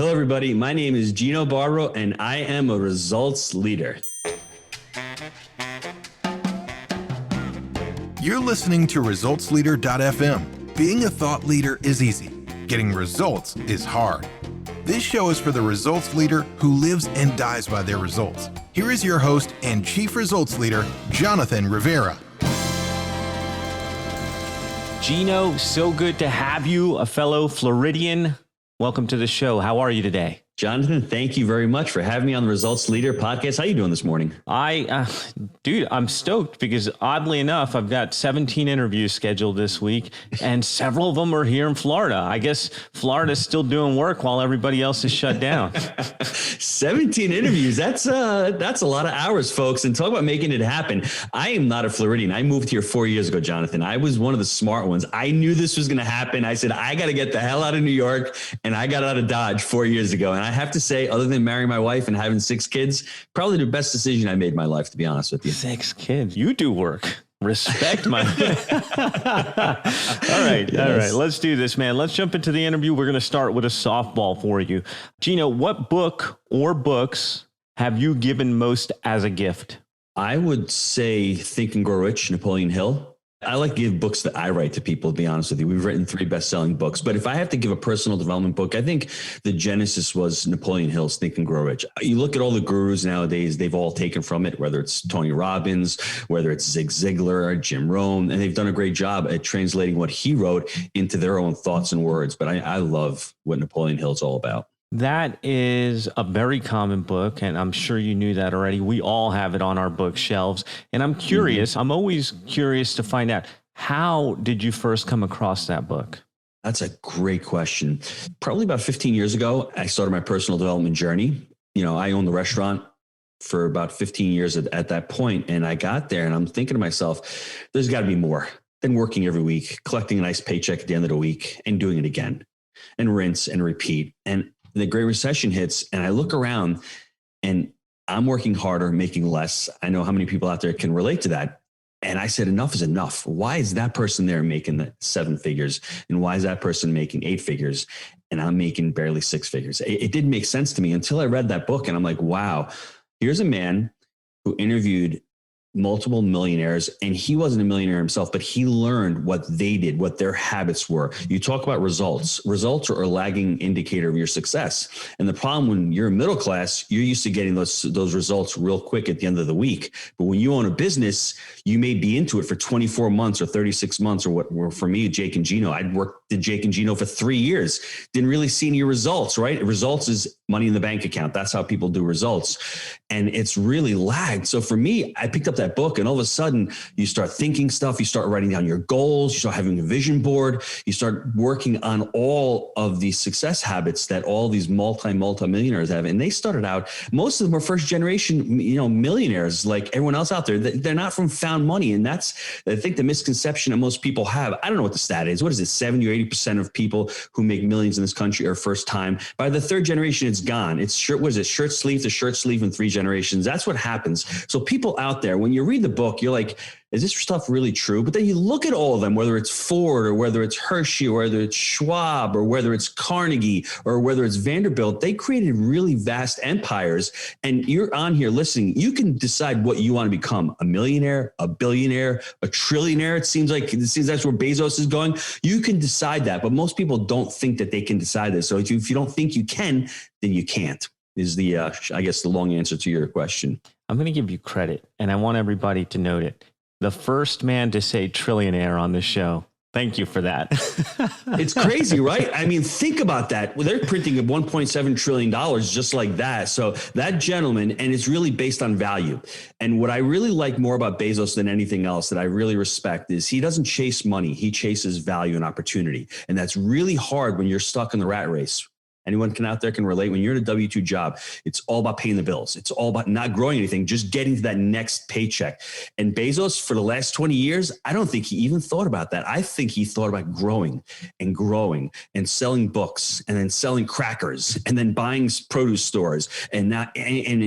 Hello, everybody. My name is Gino Barbaro, and I am a results leader. You're listening to ResultsLeader.fm. Being a thought leader is easy. Getting results is hard. This show is for the results leader who lives and dies by their results. Here is your host and Chief Results Leader, Jonathan Rivera. Gino, so good to have you, a fellow Floridian. Welcome to the show. How are you today? Jonathan, thank you very much for having me on the Results Leader podcast. How are you doing this morning? Dude, I'm stoked because oddly enough, I've got 17 interviews scheduled this week and several of them are here in Florida. I guess Florida's still doing work while everybody else is shut down. 17 interviews. That's a lot of hours, folks. And talk about making it happen. I am not a Floridian. I moved here 4 years ago, Jonathan. I was one of the smart ones. I knew this was going to happen. I said, I got to get the hell out of New York. And I got out of Dodge 4 years ago. And I have to say, other than marrying my wife and having 6 kids, probably the best decision I made in my life, to be honest with you. 6 kids. You do work. Respect my. All right. Yes. All right. Let's do this, man. Let's jump into the interview. We're going to start with a softball for you. Gino, what book or books have you given most as a gift? I would say Think and Grow Rich, Napoleon Hill. I like to give books that I write to people, to be honest with you. We've written 3 best-selling books, but if I have to give a personal development book, I think the genesis was Napoleon Hill's Think and Grow Rich. You look at all the gurus nowadays, they've all taken from it, whether it's Tony Robbins, whether it's Zig Ziglar, Jim Rohn, and they've done a great job at translating what he wrote into their own thoughts and words. But I love what Napoleon Hill's all about. That is a very common book, and I'm sure you knew that already. We all have it on our bookshelves, and I'm curious. I'm always curious to find out, how did you first come across that book? That's a great question. Probably about 15 years ago, I started my personal development journey. You know, I owned the restaurant for about 15 years at that point, and I got there, and I'm thinking to myself, there's got to be more than working every week, collecting a nice paycheck at the end of the week, and doing it again, and rinse and repeat. And the Great Recession hits and I look around and I'm working harder, making less. I know how many people out there can relate to that. And I said, enough is enough. Why is that person there making the 7 figures? And why is that person making 8 figures? And I'm making barely 6 figures. It didn't make sense to me until I read that book. And I'm like, wow, here's a man who interviewed multiple millionaires, and he wasn't a millionaire himself, but he learned what they did, what their habits were. You talk about results. Results are a lagging indicator of your success. And the problem when you're middle class, you're used to getting those results real quick at the end of the week. But when you own a business, you may be into it for 24 months or 36 months, or what for me, Jake and Gino, I'd worked at Jake and Gino for 3 years. Didn't really see any results, right? Results is money in the bank account. That's how people do results. And it's really lagged. So for me, I picked up that book, and all of a sudden you start thinking stuff, you start writing down your goals, you start having a vision board, you start working on all of the success habits that all these multi-millionaires have. And they started out, most of them are first generation, millionaires like everyone else out there. They're not from found money. And that's, I think, the misconception that most people have. I don't know what the stat is. What is it? 70 or 80% of people who make millions in this country are first time. By the 3rd generation, it's gone. It's shirt sleeve to shirt sleeve in 3 generations. That's what happens. So people out there, when you read the book, you're like, is this stuff really true? But then you look at all of them, whether it's Ford or whether it's Hershey or whether it's Schwab or whether it's Carnegie or whether it's Vanderbilt, they created really vast empires. And you're on here listening, you can decide what you want to become: a millionaire, a billionaire, a trillionaire. It seems that's where Bezos is going. You can decide that, but most people don't think that they can decide this. So if you don't think you can, then you can't, is the, I guess, the long answer to your question. I'm going to give you credit, and I want everybody to note it. The first man to say trillionaire on the show. Thank you for that. It's crazy, right? I mean, think about that. Well, they're printing $1.7 trillion just like that. So that gentleman, and it's really based on value. And what I really like more about Bezos than anything else that I really respect is he doesn't chase money. He chases value and opportunity. And that's really hard when you're stuck in the rat race. Anyone out there can relate. When you're in a W-2 job, it's all about paying the bills. It's all about not growing anything, just getting to that next paycheck. And Bezos, for the last 20 years, I don't think he even thought about that. I think he thought about growing and selling books and then selling crackers and then buying produce stores and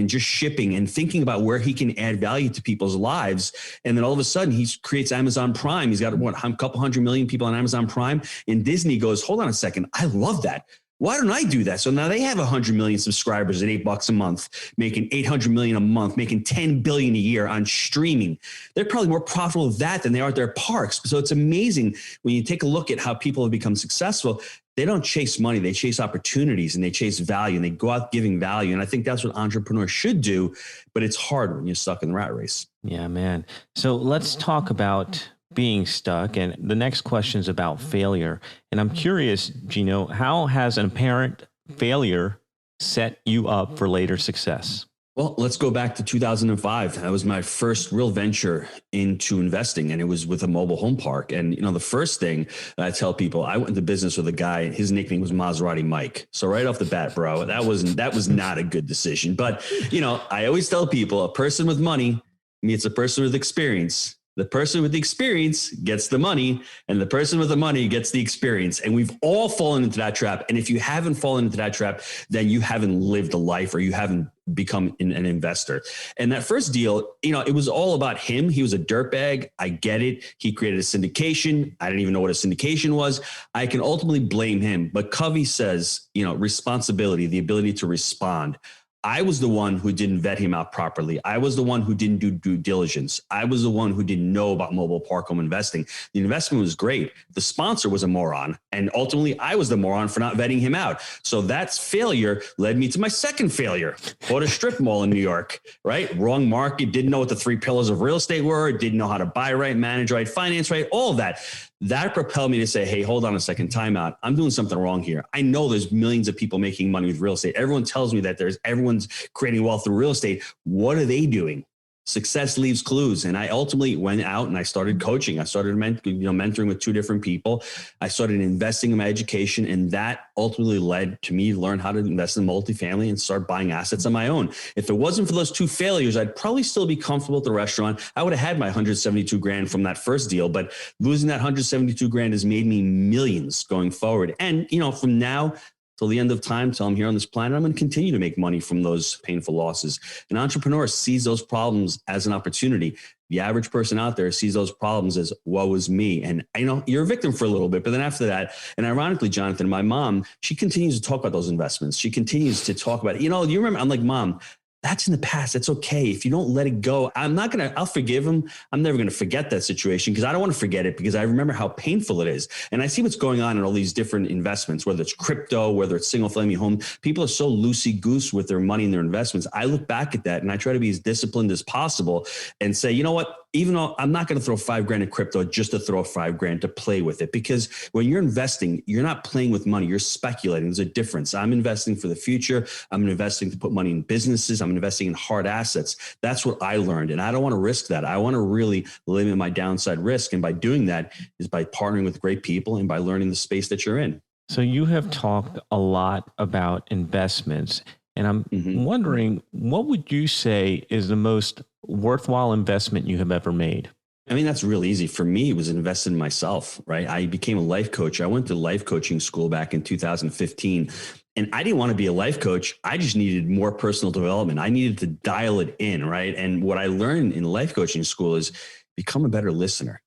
just shipping and thinking about where he can add value to people's lives. And then all of a sudden he creates Amazon Prime. He's got a couple 100 million people on Amazon Prime, and Disney goes, hold on a second. I love that. Why don't I do that? So now they have 100 million subscribers at $8 a month, making 800 million a month, making 10 billion a year on streaming. They're probably more profitable with that than they are at their parks. So it's amazing when you take a look at how people have become successful. They don't chase money, they chase opportunities and they chase value and they go out giving value. And I think that's what entrepreneurs should do, but it's hard when you're stuck in the rat race. Yeah, man. So let's talk about being stuck. And the next question is about failure. And I'm curious, Gino, how has an apparent failure set you up for later success? Well, let's go back to 2005. That was my first real venture into investing, and it was with a mobile home park. And, the first thing that I tell people, I went into business with a guy, his nickname was Maserati Mike. So right off the bat, bro, that was not a good decision. But, I always tell people a person with money meets a person with experience. The person with the experience gets the money, and the person with the money gets the experience. And we've all fallen into that trap. And if you haven't fallen into that trap, then you haven't lived a life or you haven't become an investor. And that first deal, it was all about him. He was a dirtbag. I get it. He created a syndication. I didn't even know what a syndication was. I can ultimately blame him. But Covey says, responsibility, the ability to respond. I was the one who didn't vet him out properly. I was the one who didn't do due diligence. I was the one who didn't know about mobile park home investing. The investment was great. The sponsor was a moron. And ultimately, I was the moron for not vetting him out. So that's failure led me to my second failure. Bought a strip mall in New York, right? Wrong market, didn't know what the 3 pillars of real estate were, didn't know how to buy right, manage right, finance right, all of that. That propelled me to say, hey, hold on a second, time out. I'm doing something wrong here. I know there's millions of people making money with real estate. Everyone tells me that everyone's creating wealth through real estate. What are they doing? Success leaves clues. And I ultimately went out and I started coaching. I started mentoring with 2 different people. I started investing in my education, and that ultimately led to me learn how to invest in multifamily and start buying assets on my own. If it wasn't for those 2 failures, I'd probably still be comfortable at the restaurant. I would have had my 172 grand from that first deal, but losing that 172 grand has made me millions going forward. And, from now till the end of time, till I'm here on this planet, I'm going to continue to make money from those painful losses. An entrepreneur sees those problems as an opportunity. The average person out there sees those problems as woe is me. And you're a victim for a little bit, but then after that, and ironically, Jonathan, my mom, she continues to talk about those investments. She continues to talk about it. You remember, I'm like, Mom, that's in the past. That's okay. If you don't let it go, I'll forgive him. I'm never going to forget that situation because I don't want to forget it because I remember how painful it is. And I see what's going on in all these different investments, whether it's crypto, whether it's single family home. People are so loosey-goose with their money and their investments. I look back at that and I try to be as disciplined as possible and say, you know what? Even though I'm not going to throw $5,000 in crypto just to throw $5,000 to play with it, because when you're investing, you're not playing with money, you're speculating. There's a difference. I'm investing for the future. I'm investing to put money in businesses. I'm investing in hard assets. That's what I learned. And I don't want to risk that. I want to really limit my downside risk. And by doing that is by partnering with great people and by learning the space that you're in. So you have talked a lot about investments. And I'm wondering, what would you say is the most worthwhile investment you have ever made? I mean, that's real easy. For me, it was invested in myself, right? I became a life coach. I went to life coaching school back in 2015. And I didn't want to be a life coach. I just needed more personal development. I needed to dial it in, right? And what I learned in life coaching school is become a better listener.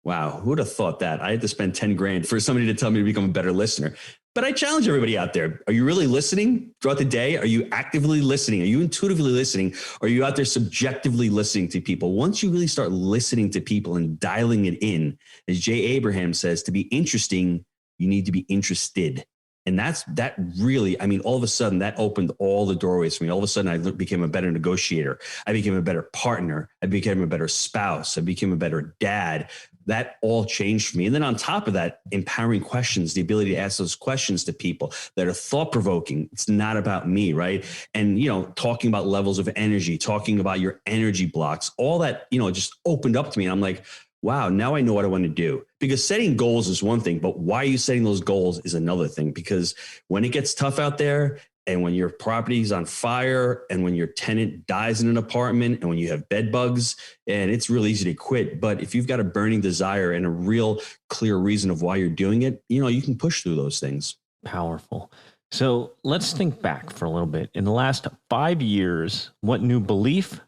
Wow, who would have thought that? I had to spend 10 grand for somebody to tell me to become a better listener. But I challenge everybody out there. Are you really listening throughout the day? Are you actively listening? Are you intuitively listening? Are you out there subjectively listening to people? Once you really start listening to people and dialing it in, as Jay Abraham says, to be interesting, you need to be interested. And that really, all of a sudden that opened all the doorways for me. All of a sudden I became a better negotiator. I became a better partner. I became a better spouse. I became a better dad. That all changed for me. And then on top of that, empowering questions, the ability to ask those questions to people that are thought-provoking. It's not about me, right? And, talking about levels of energy, talking about your energy blocks, all that, just opened up to me. And I'm like, wow, now I know what I want to do. Because setting goals is one thing, but why are you setting those goals is another thing. Because when it gets tough out there, and when your property is on fire, and when your tenant dies in an apartment, and when you have bed bugs, and it's really easy to quit. But if you've got a burning desire and a real clear reason of why you're doing it, you can push through those things. Powerful. So let's think back for a little bit. In the last 5 years, what new belief,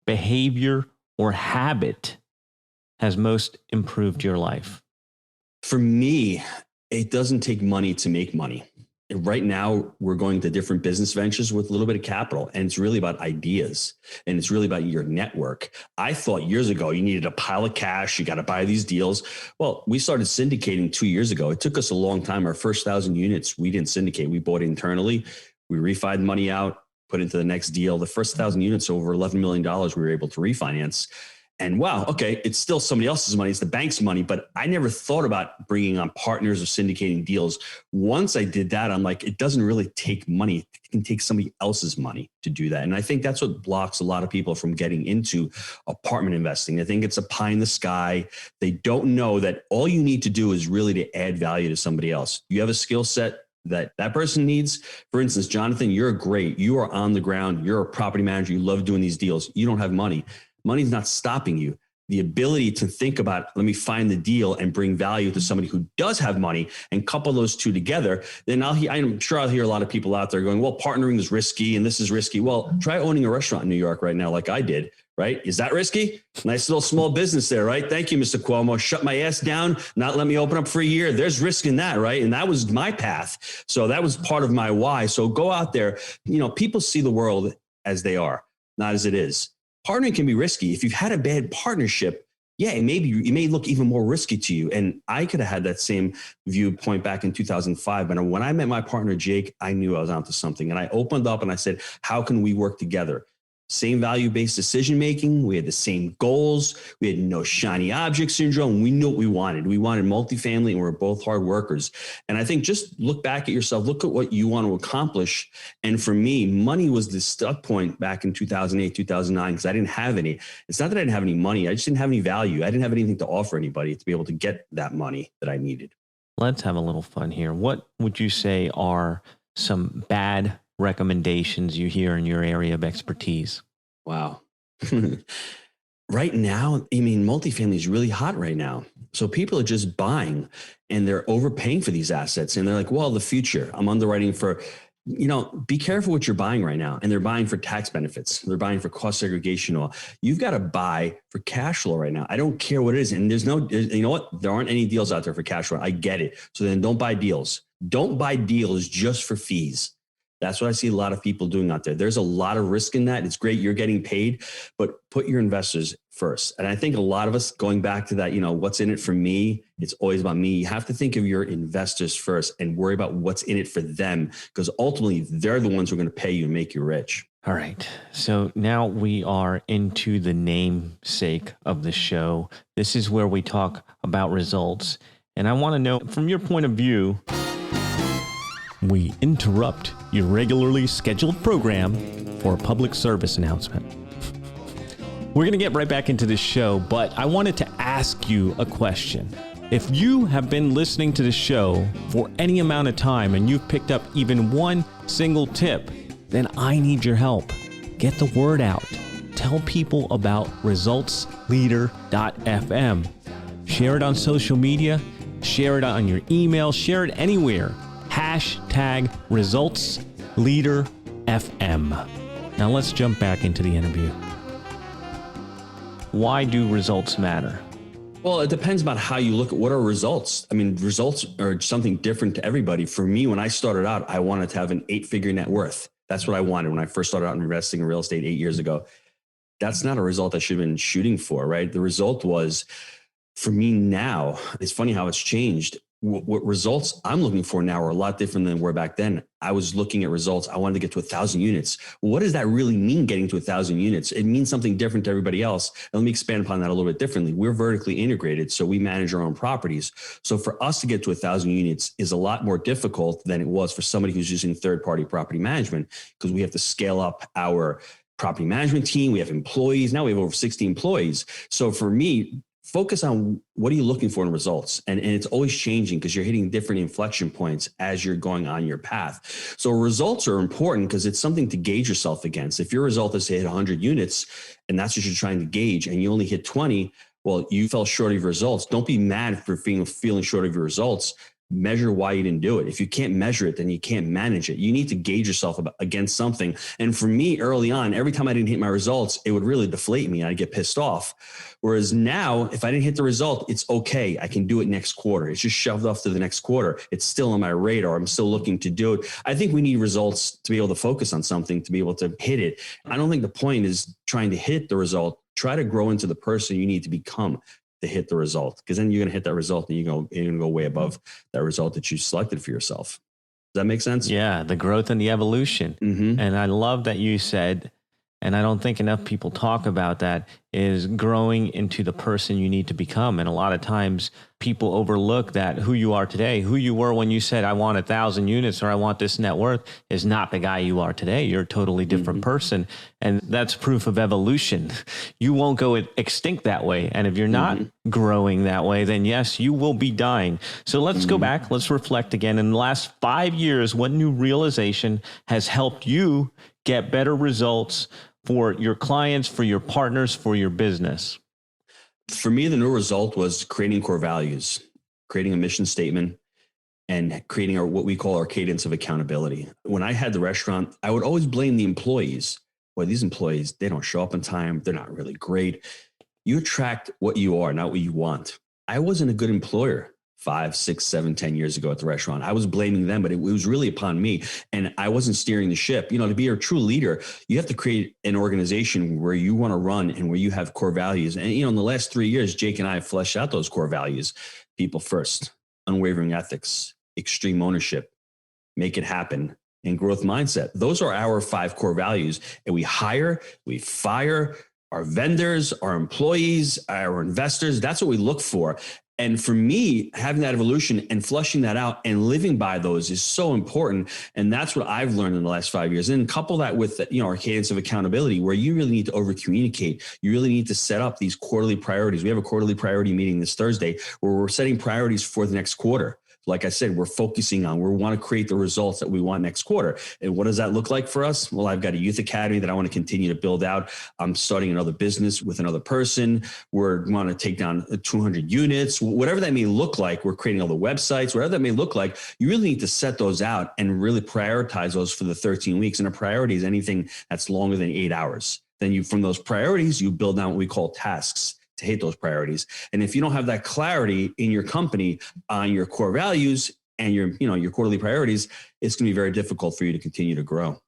behavior, or habit has most improved your life? For me, it doesn't take money to make money. right now we're going to different business ventures with a little bit of capital, and it's really about ideas, and it's really about your network. I thought years ago you needed a pile of cash, you got to buy these deals. Well, we started syndicating 2 years ago. It took us a long time. Our first 1,000 units we didn't syndicate, we bought internally. We refied money out, put into the next deal. The first 1,000 units, over $11 million, we were able to refinance. And wow, okay, it's still somebody else's money. It's the bank's money, but I never thought about bringing on partners or syndicating deals. Once I did that, I'm like, it doesn't really take money. It can take somebody else's money to do that. And I think that's what blocks a lot of people from getting into apartment investing. I think it's a pie in the sky. They don't know that all you need to do is really to add value to somebody else. You have a skill set that person needs. For instance, Jonathan, you're great. You are on the ground. You're a property manager. You love doing these deals. You don't have money. Money's not stopping you. The ability to think about, let me find the deal and bring value to somebody who does have money and couple those two together, then I'm sure I'll hear a lot of people out there going, well, partnering is risky and this is risky. Well, try owning a restaurant in New York right now, like I did, right? Is that risky? Nice little small business there, right? Thank you, Mr. Cuomo. Shut my ass down, not let me open up for a year. There's risk in that, right? And that was my path. So that was part of my why. So go out there. People see the world as they are, not as it is. Partnering can be risky. If you've had a bad partnership, yeah, it may look even more risky to you. And I could have had that same viewpoint back in 2005. But when I met my partner, Jake, I knew I was onto something. And I opened up and I said, how can we work together? Same value-based decision-making. We had the same goals. We had no shiny object syndrome. We knew what we wanted. We wanted multifamily, and we're both hard workers. And I think just look back at yourself, look at what you want to accomplish. And for me, money was the stuck point back in 2008, 2009, because I didn't have any. It's not that I didn't have any money. I just didn't have any value. I didn't have anything to offer anybody to be able to get that money that I needed. Let's have a little fun here. What would you say are some bad recommendations you hear in your area of expertise? Wow. Right now, multifamily is really hot right now. So people are just buying and they're overpaying for these assets. And they're like, well, the future, I'm underwriting for, be careful what you're buying right now. And they're buying for tax benefits. They're buying for cost segregation. You've got to buy for cash flow right now. I don't care what it is. And there aren't any deals out there for cash flow. I get it. So then don't buy deals. Don't buy deals just for fees. That's what I see a lot of people doing out there. There's a lot of risk in that. It's great. You're getting paid, but put your investors first. And I think a lot of us, going back to that, what's in it for me? It's always about me. You have to think of your investors first and worry about what's in it for them, because ultimately they're the ones who are going to pay you and make you rich. All right. So now we are into the namesake of the show. This is where we talk about results. And I want to know, from your point of view, we interrupt your regularly scheduled program for a public service announcement. We're going to get right back into this show, but I wanted to ask you a question. If you have been listening to the show for any amount of time and you've picked up even one single tip, then I need your help. Get the word out. Tell people about resultsleader.fm. Share it on social media. Share it on your email. Share it anywhere. #ResultsLeaderFM. Now let's jump back into the interview. Why do results matter? Well, it depends about how you look at what are results. Results are something different to everybody. For me, when I started out, I wanted to have an 8-figure net worth. That's what I wanted when I first started out investing in real estate 8 years ago. That's not a result I should have been shooting for, right? The result was, for me now, it's funny how it's changed. What results I'm looking for now are a lot different than were back then. I was looking at results. I wanted to get to 1,000 units. What does that really mean, getting to 1,000 units? It means something different to everybody else. And let me expand upon that a little bit differently. We're vertically integrated, so we manage our own properties. So for us to get to 1,000 units is a lot more difficult than it was for somebody who's using third-party property management, because we have to scale up our property management team. We have employees. Now we have over 60 employees. So for me, focus on what are you looking for in results? And it's always changing, because you're hitting different inflection points as you're going on your path. So results are important because it's something to gauge yourself against. If your result is to hit 100 units and that's what you're trying to gauge, and you only hit 20, well, you fell short of your results. Don't be mad for feeling short of your results. measure why you didn't do it. If you can't measure it, then you can't manage it. You need to gauge yourself against something. And for me, early on, every time I didn't hit my results, it would really deflate me. I'd get pissed off. Whereas now, if I didn't hit the result, it's okay. I can do it next quarter. It's just shoved off to the next quarter. It's still on my radar. I'm still looking to do it. I think we need results to be able to focus on something, to be able to hit it. I don't think the point is trying to hit the result. Try to grow into the person you need to become to hit the result, because then you're going to hit that result and you're going to go way above that result that you selected for yourself. Does that make sense? Yeah, the growth and the evolution. Mm-hmm. And I love that you said, and I don't think enough people talk about that, is growing into the person you need to become. And a lot of times people overlook that who you are today, who you were when you said, I want 1,000 units or I want this net worth, is not the guy you are today. You're a totally different person. And that's proof of evolution. You won't go extinct that way. And if you're not growing that way, then yes, you will be dying. So let's go back. Let's reflect again. In the last 5 years, what new realization has helped you get better results for your clients, for your partners, for your business? For me, the new result was creating core values, creating a mission statement, and creating what we call our cadence of accountability. When I had the restaurant, I would always blame the employees. Well, these employees, they don't show up on time. They're not really great. You attract what you are, not what you want. I wasn't a good employer 5, 6, 7, 10 years ago at the restaurant. I was blaming them, but it was really upon me. And I wasn't steering the ship. You know, to be a true leader, you have to create an organization where you want to run and where you have core values. And, you know, in the last 3 years, Jake and I have fleshed out those core values: people first, unwavering ethics, extreme ownership, make it happen, and growth mindset. Those are our 5 core values. And we hire, we fire our vendors, our employees, our investors. That's what we look for. And for me, having that evolution and flushing that out and living by those is so important. And that's what I've learned in the last 5 years. And couple that with, you know, our cadence of accountability, where you really need to over communicate. You really need to set up these quarterly priorities. We have a quarterly priority meeting this Thursday where we're setting priorities for the next quarter. Like I said, we're focusing on, we want to create the results that we want next quarter. And what does that look like for us? Well, I've got a youth academy that I want to continue to build out. I'm starting another business with another person. We want to take down 200 units, whatever that may look like. We're creating all the websites, whatever that may look like. You really need to set those out and really prioritize those for the 13 weeks. And a priority is anything that's longer than 8 hours. Then you, from those priorities, you build down what we call tasks to hit those priorities. And if you don't have that clarity in your company on your core values and your quarterly priorities, it's going to be very difficult for you to continue to grow.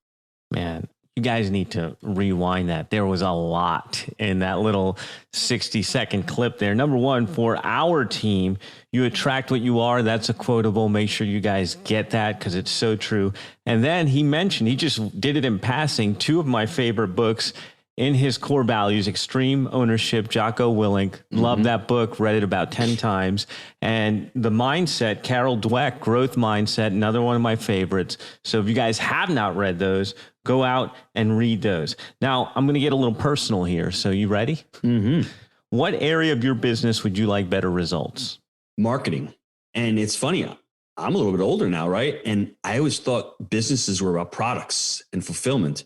Man, you guys need to rewind that. There was a lot in that little 60-second clip there. Number one, for our team, you attract what you are. That's a quotable. Make sure you guys get that because it's so true. And then he mentioned, he just did it in passing, 2 of my favorite books in his core values: Extreme Ownership, Jocko Willink. Love that book, read it about 10 times. And The Mindset, Carol Dweck, Growth Mindset, another one of my favorites. So if you guys have not read those, go out and read those. Now, I'm going to get a little personal here. So you ready? Mm-hmm. What area of your business would you like better results? Marketing. And it's funny, I'm a little bit older now, right? And I always thought businesses were about products and fulfillment.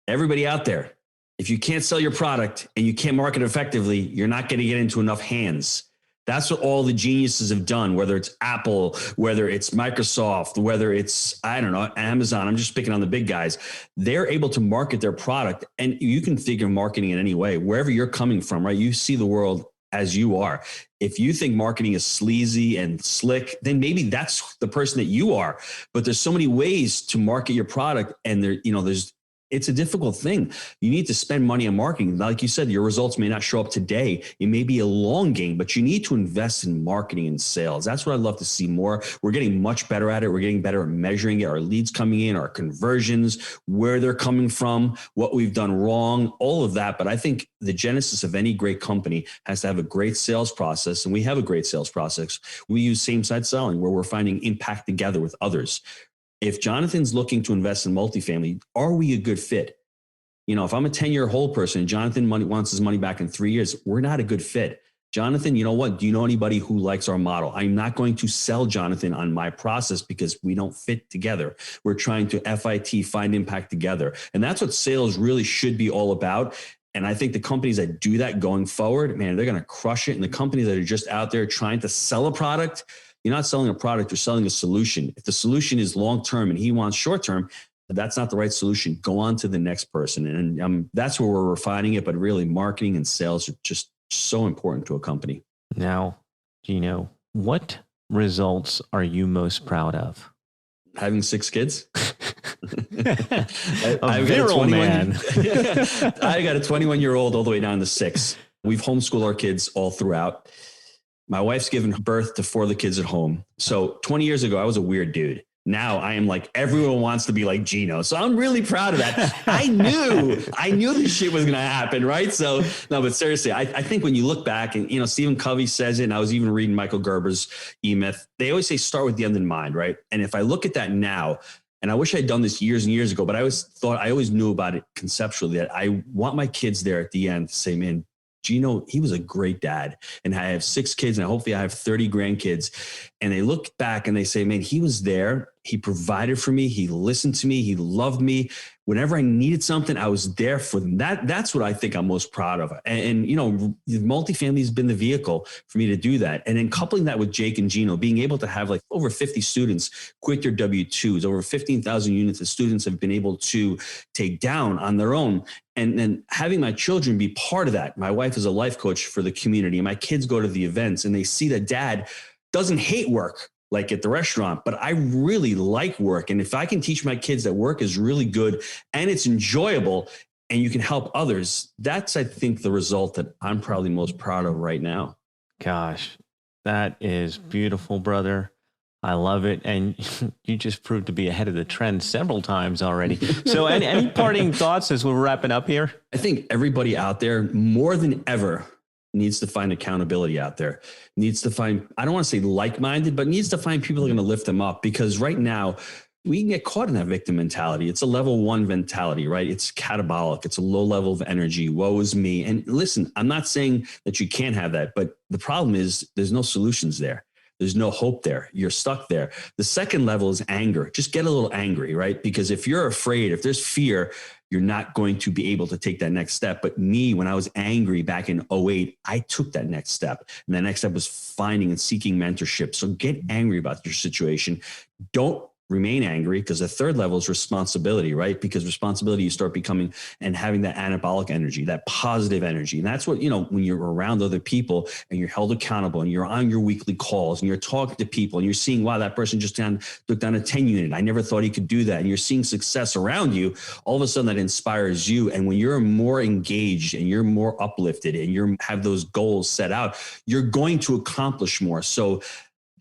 Everybody out there, if you can't sell your product and you can't market effectively, you're not going to get into enough hands. That's what all the geniuses have done, whether it's Apple, whether it's Microsoft, whether it's, I don't know, Amazon. I'm just picking on the big guys. They're able to market their product, and you can think of marketing in any way, wherever you're coming from, right? You see the world as you are. If you think marketing is sleazy and slick, then maybe that's the person that you are. But there's so many ways to market your product, and it's a difficult thing. You need to spend money on marketing. Like you said, your results may not show up today. It may be a long game, but you need to invest in marketing and sales. That's what I'd love to see more. We're getting much better at it. We're getting better at measuring it, our leads coming in, our conversions, where they're coming from, what we've done wrong, all of that. But I think the genesis of any great company has to have a great sales process. And we have a great sales process. We use same-side selling, where we're finding impact together with others. If Jonathan's looking to invest in multifamily, are we a good fit? You know, if I'm a 10-year hold person and Jonathan wants his money back in 3 years, we're not a good fit. Jonathan, you know what? Do you know anybody who likes our model? I'm not going to sell Jonathan on my process because we don't fit together. We're trying to find impact together. And that's what sales really should be all about. And I think the companies that do that going forward, man, they're going to crush it. And the companies that are just out there trying to sell a product, You're not selling a product, you're selling a solution. If the solution is long-term and he wants short-term, that's not the right solution. Go on to the next person. And that's where we're refining it. But really, marketing and sales are just so important to a company. Now, Gino, what results are you most proud of? Having 6 kids. A virile man. I got a 21-year-old all the way down to 6. We've homeschooled our kids all throughout. My wife's given birth to 4 of the kids at home. So 20 years ago, I was a weird dude. Now I am like, everyone wants to be like Gino. So I'm really proud of that. I knew this shit was going to happen. Right. So no, but seriously, I think when you look back and, Stephen Covey says it, and I was even reading Michael Gerber's E-Myth, they always say, start with the end in mind. Right. And if I look at that now, and I wish I'd done this years and years ago, but I always knew about it conceptually, that I want my kids there at the end to say, man, Gino, he was a great dad. And I have 6 kids and hopefully I have 30 grandkids. And they look back and they say, man, he was there. He provided for me. He listened to me. He loved me. Whenever I needed something, I was there for them. That's what I think I'm most proud of. And multifamily has been the vehicle for me to do that. And then coupling that with Jake and Gino, being able to have like over 50 students quit their W-2s, over 15,000 units that students have been able to take down on their own. And then having my children be part of that. My wife is a life coach for the community. And my kids go to the events and they see that dad doesn't hate work like at the restaurant, but I really like work. And if I can teach my kids that work is really good and it's enjoyable and you can help others, that's, I think, the result that I'm probably most proud of right now. Gosh, that is beautiful, brother. I love it. And you just proved to be ahead of the trend several times already. So any parting thoughts as we're wrapping up here? I think everybody out there more than ever needs to find accountability out there, needs to find, I don't want to say like-minded, but needs to find people who are going to lift them up, because right now we can get caught in that victim mentality. It's a level 1 mentality, right? It's catabolic. It's a low level of energy. Woe is me. And listen, I'm not saying that you can't have that, but the problem is there's no solutions there. There's no hope there. You're stuck there. The second level is anger. Just get a little angry, right? Because if you're afraid, if there's fear, you're not going to be able to take that next step. But me, when I was angry back in 2008, I took that next step. And that next step was finding and seeking mentorship. So get angry about your situation. Don't remain angry, because the third level is responsibility, right? Because responsibility, you start becoming and having that anabolic energy, that positive energy. And that's what, when you're around other people and you're held accountable and you're on your weekly calls and you're talking to people and you're seeing, wow, that person just took down a 10 unit. I never thought he could do that. And you're seeing success around you. All of a sudden that inspires you. And when you're more engaged and you're more uplifted and you have those goals set out, you're going to accomplish more. So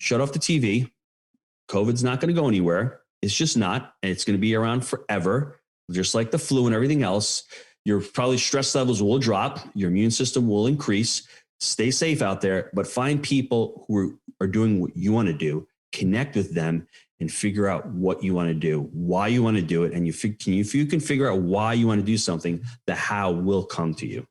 shut off the TV. COVID's not going to go anywhere. It's just not. And it's going to be around forever, just like the flu and everything else. Your probably stress levels will drop. Your immune system will increase. Stay safe out there, but find people who are doing what you want to do, connect with them and figure out what you want to do, why you want to do it. And if you can figure out why you want to do something, the how will come to you.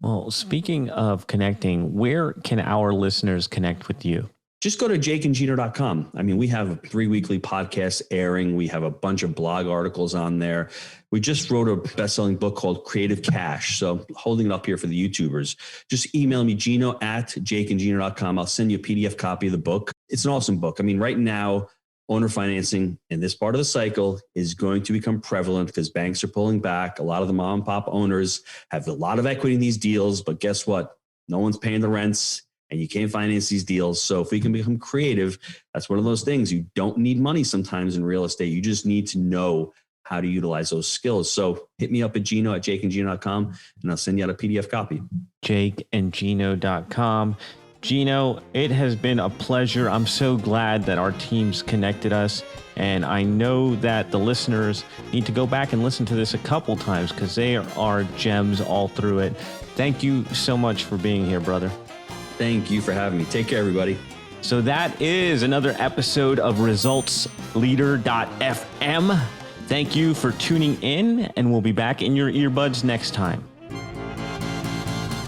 Well, speaking of connecting, where can our listeners connect with you? Just go to jakeandgino.com. I mean, we have 3 weekly podcasts airing. We have a bunch of blog articles on there. We just wrote a best-selling book called Creative Cash. So holding it up here for the YouTubers, just email me, gino@jakeandgino.com. I'll send you a PDF copy of the book. It's an awesome book. I mean, right now, owner financing in this part of the cycle is going to become prevalent because banks are pulling back. A lot of the mom and pop owners have a lot of equity in these deals, but guess what? No one's paying the rents. And you can't finance these deals. So if we can become creative, that's one of those things. You don't need money sometimes in real estate. You just need to know how to utilize those skills. So hit me up at Gino@jakeandgino.com and I'll send you out a PDF copy. JakeandGino.com. Gino, it has been a pleasure. I'm so glad that our teams connected us. And I know that the listeners need to go back and listen to this a couple times because they are gems all through it. Thank you so much for being here, brother. Thank you for having me. Take care, everybody. So that is another episode of ResultsLeader.fm. Thank you for tuning in, and we'll be back in your earbuds next time.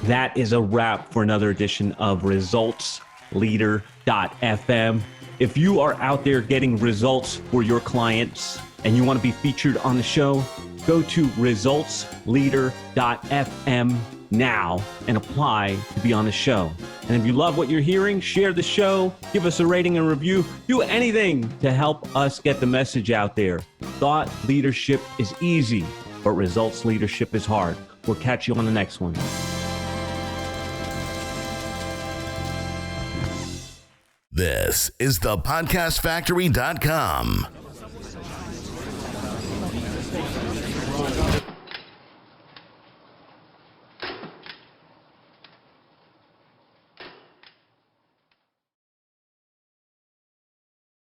That is a wrap for another edition of ResultsLeader.fm. If you are out there getting results for your clients and you want to be featured on the show, go to ResultsLeader.fm now and apply to be on the show. And if you love what you're hearing, share the show, give us a rating and review, do anything to help us get the message out there. Thought leadership is easy, but results leadership is hard. We'll catch you on the next one. This is thepodcastfactory.com.